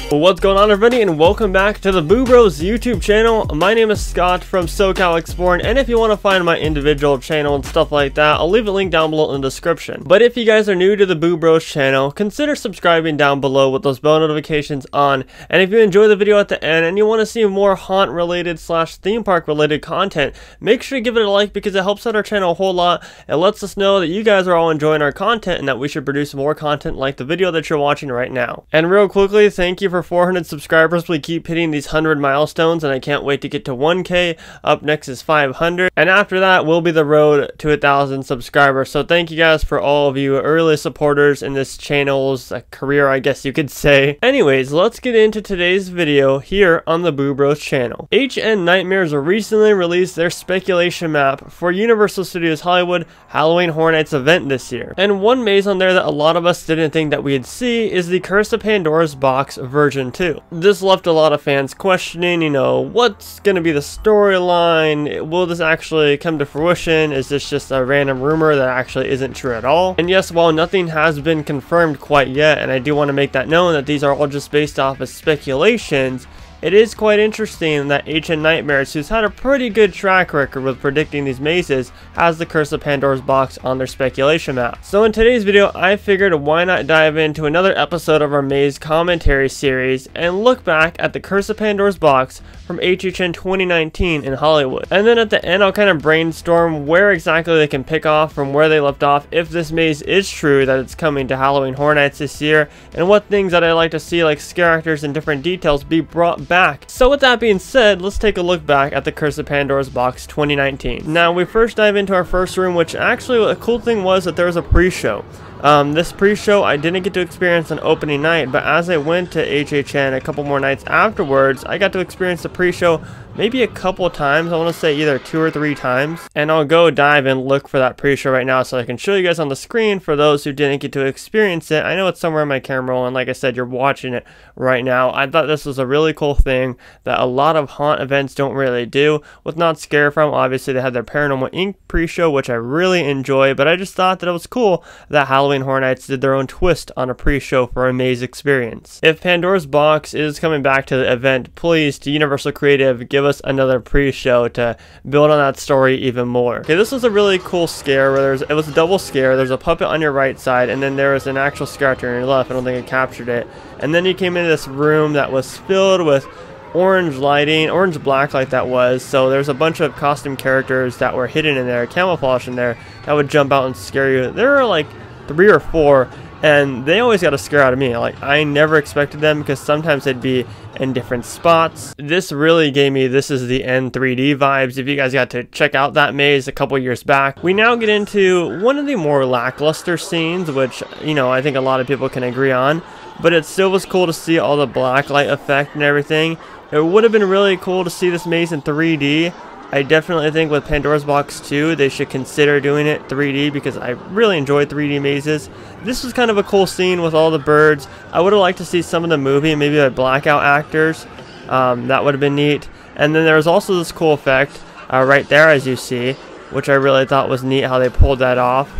What's going on, everybody, and welcome back to the Boo Bros YouTube channel. My name is Scott from SoCalExploring, and if you want to find my individual channel and stuff like that, I'll leave a link down below in the description. But if you guys are new to the Boo Bros channel, consider subscribing down below with those bell notifications on. And if you enjoy the video at the end and you want to see more haunt related / theme park related content, make sure to give it a like because it helps out our channel a whole lot. It lets us know that you guys are all enjoying our content and that we should produce more content like the video that you're watching right now. And real quickly, thank you for 400 subscribers. We keep hitting these 100 milestones and I can't wait to get to 1K. Up next is 500, and after that will be the road to 1,000 subscribers. So thank you guys for all of you early supporters in this channel's career, I guess you could say. Anyways, let's get into today's video here on the Boo Bros channel. HHN Nightmares recently released their speculation map for Universal Studios Hollywood Halloween Horror Nights event this year, and one maze on there that a lot of us didn't think that we'd see is the Curse of Pandora's Box version 2. This left a lot of fans questioning, what's going to be the storyline? Will this actually come to fruition? Is this just a random rumor that actually isn't true at all? And yes, while nothing has been confirmed quite yet, and I do want to make that known that these are all just based off of speculations, it is quite interesting that HHN Nightmares, who's had a pretty good track record with predicting these mazes, has the Curse of Pandora's Box on their speculation map. So in today's video, I figured why not dive into another episode of our maze commentary series and look back at the Curse of Pandora's Box from HHN 2019 in Hollywood. And then at the end, I'll kind of brainstorm where exactly they can pick off from where they left off if this maze is true that it's coming to Halloween Horror Nights this year, and what things that I like to see, like scare actors and different details, be brought back. So with that being said, let's take a look back at the Curse of Pandora's Box 2019. Now we first dive into our first room, which actually a cool thing was that there was a pre-show. This pre-show I didn't get to experience on opening night, but as I went to HHN a couple more nights afterwards, I got to experience the pre-show maybe a couple times. I want to say either 2 or 3 times, and I'll go dive and look for that pre-show right now so I can show you guys on the screen for those who didn't get to experience it. I know it's somewhere in my camera roll, and like I said, you're watching it right now. I thought this was a really cool thing that a lot of haunt events don't really do. With Not Scare From, obviously they had their Paranormal Inc. pre-show, which I really enjoy, but I just thought that it was cool that Halloween Horror Nights did their own twist on a pre-show for a maze experience. If Pandora's Box is coming back to the event, please, to Universal Creative, give us another pre-show to build on that story even more. Okay, this was a really cool scare where it was a double scare. There's a puppet on your right side, and then there was an actual scare actor on your left. I don't think I captured it. And then you came into this room that was filled with orange lighting, orange black light that was, so there's a bunch of costume characters that were hidden in there, camouflage in there, that would jump out and scare you. There were like 3 or 4, and they always got a scare out of me. Like, I never expected them because sometimes they'd be in different spots. This really gave me This Is the End 3D vibes. If you guys got to check out that maze a couple years back. We now get into one of the more lackluster scenes, which, I think a lot of people can agree on, but it still was cool to see all the black light effect and everything. It would have been really cool to see this maze in 3D. I definitely think with Pandora's Box 2, they should consider doing it 3D because I really enjoy 3D mazes. This was kind of a cool scene with all the birds. I would have liked to see some of the movie, maybe like blackout actors. That would have been neat. And then there was also this cool effect right there, as you see, which I really thought was neat how they pulled that off.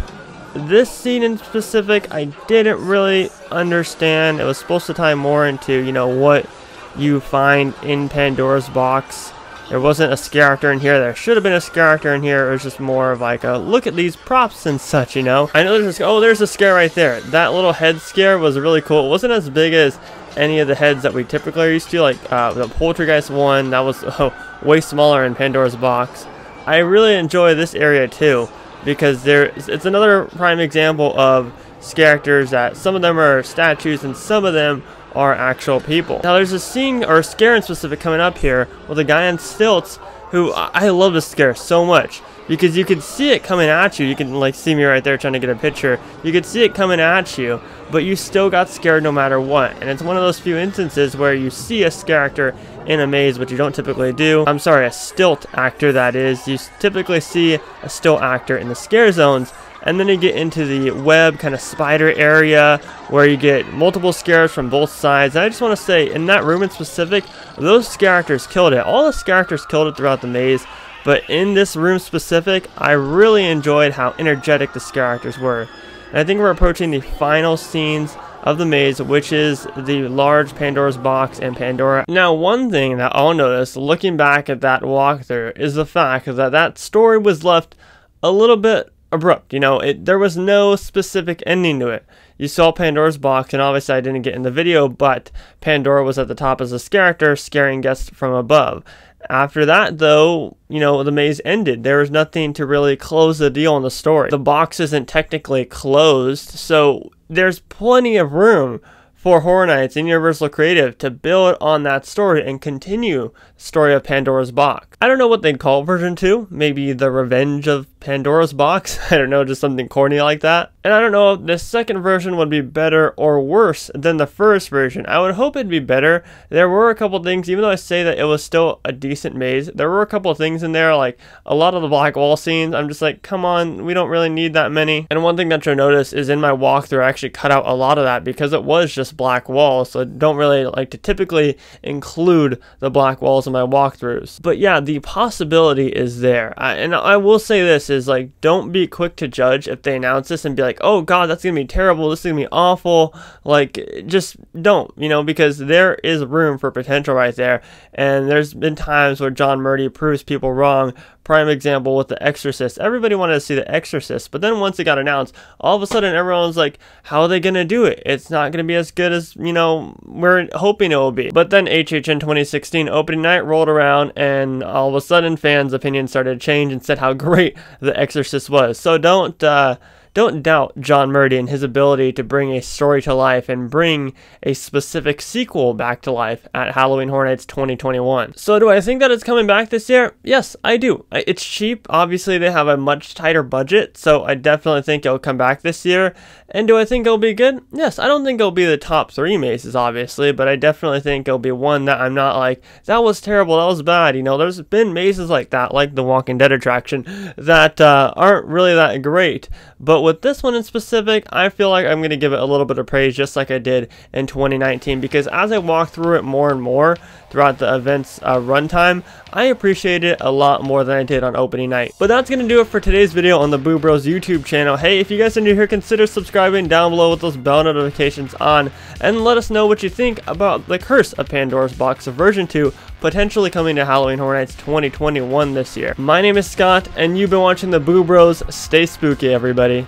This scene in specific, I didn't really understand. It was supposed to tie more into, what you find in Pandora's Box. There wasn't a scare actor in here. There should have been a scare actor in here. It was just more of like a look at these props and such, I know there's a scare right there. That little head scare was really cool. It wasn't as big as any of the heads that we typically are used to, like the Poltergeist one. That was way smaller in Pandora's Box. I really enjoy this area too because it's another prime example of scare actors that some of them are statues and some of them are actual people. Now there's a scene or a scare in specific coming up here with a guy on stilts who I love this scare so much because you could see it coming at you. You can like see me right there trying to get a picture. You could see it coming at you, but you still got scared no matter what. And it's one of those few instances where you see a scare actor in a maze, which you don't typically do. I'm sorry, a stilt actor, that is. You typically see a stilt actor in the scare zones. And then you get into the web kind of spider area where you get multiple scares from both sides. And I just want to say, in that room in specific, those scare actors killed it. All the scare actors killed it throughout the maze. But in this room specific, I really enjoyed how energetic the scare actors were. And I think we're approaching the final scenes of the maze, which is the large Pandora's box and Pandora. Now, one thing that I'll notice looking back at that walkthrough is the fact that that story was left a little bit abrupt. You know, there was no specific ending to it. You saw Pandora's box, and obviously I didn't get in the video, but Pandora was at the top as a character, scaring guests from above. After that, though, you know, the maze ended. There was nothing to really close the deal in the story. The box isn't technically closed, so there's plenty of room for Horror Nights and Universal Creative to build on that story and continue the story of Pandora's box. I don't know what they'd call version 2. Maybe the Revenge of Pandora's box. I don't know, just something corny like that. And I don't know if the second version would be better or worse than the first version. I would hope it'd be better. There were a couple things, even though I say that it was still a decent maze, there were a couple of things in there, like a lot of the black wall scenes. I'm just like, come on, we don't really need that many. And one thing that you'll notice is in my walkthrough, I actually cut out a lot of that because it was just black walls. So I don't really like to typically include the black walls in my walkthroughs. But yeah, the possibility is there. And I will say this is like, don't be quick to judge if they announce this and be like, oh god, that's gonna be terrible, this is gonna be awful. Like, just don't, you know, because there is room for potential right there. And there's been times where John Murdy proves people wrong. Prime example with The Exorcist. Everybody wanted to see The Exorcist, but then once it got announced, all of a sudden everyone's like, how are they gonna do it? It's not gonna be as good as, you know, we're hoping it will be. But then HHN 2016 opening night rolled around, and all of a sudden fans' opinions started to change and said how great The Exorcist was. So don't doubt John Murdy and his ability to bring a story to life and bring a specific sequel back to life at Halloween Horror Nights 2021. So do I think that it's coming back this year? Yes, I do. It's cheap. Obviously, they have a much tighter budget, so I definitely think it'll come back this year. And do I think it'll be good? Yes, I don't think it'll be the top 3 mazes, obviously, but I definitely think it'll be one that I'm not like, that was terrible, that was bad. You know, there's been mazes like that, like the Walking Dead attraction, that aren't really that great. But with this one in specific, I feel like I'm going to give it a little bit of praise, just like I did in 2019, because as I walk through it more and more throughout the event's runtime, I appreciate it a lot more than I did on opening night. But that's going to do it for today's video on the Boo Bros YouTube channel. Hey, if you guys are new here, consider subscribing down below with those bell notifications on, and let us know what you think about the Curse of Pandora's Box of version 2 potentially coming to Halloween Horror Nights 2021 this year. My name is Scott, and you've been watching the Boo Bros. Stay spooky, everybody.